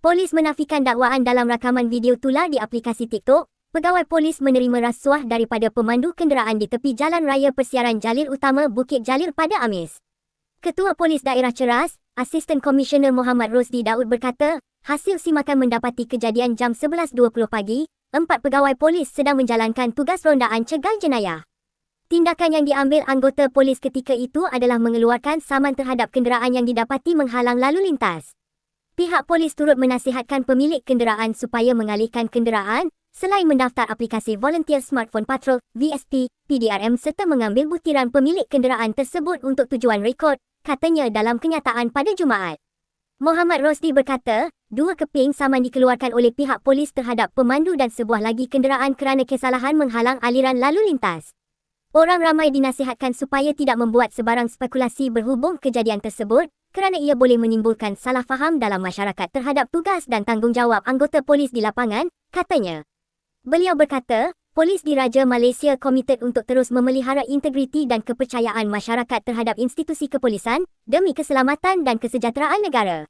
Polis menafikan dakwaan dalam rakaman video tular di aplikasi TikTok. Pegawai polis menerima rasuah daripada pemandu kenderaan di tepi Jalan Raya Persiaran Jalil Utama Bukit Jalil pada Amis. Ketua Polis Daerah Ceras, Asisten Komisioner Muhammad Rosdi Daud berkata, hasil simakan mendapati kejadian jam 11.20 pagi, 4 pegawai polis sedang menjalankan tugas rondaan cegal jenayah. Tindakan yang diambil anggota polis ketika itu adalah mengeluarkan saman terhadap kenderaan yang didapati menghalang lalu lintas. Pihak polis turut menasihatkan pemilik kenderaan supaya mengalihkan kenderaan selain mendaftar aplikasi Volunteer Smartphone Patrol VSP, PDRM serta mengambil butiran pemilik kenderaan tersebut untuk tujuan rekod, katanya dalam kenyataan pada Jumaat. Muhammad Rosdi berkata, 2 keping saman dikeluarkan oleh pihak polis terhadap pemandu dan sebuah lagi kenderaan kerana kesalahan menghalang aliran lalu lintas. Orang ramai dinasihatkan supaya tidak membuat sebarang spekulasi berhubung kejadian tersebut kerana ia boleh menimbulkan salah faham dalam masyarakat terhadap tugas dan tanggungjawab anggota polis di lapangan, katanya. Beliau berkata, polis diraja Malaysia komited untuk terus memelihara integriti dan kepercayaan masyarakat terhadap institusi kepolisan demi keselamatan dan kesejahteraan negara.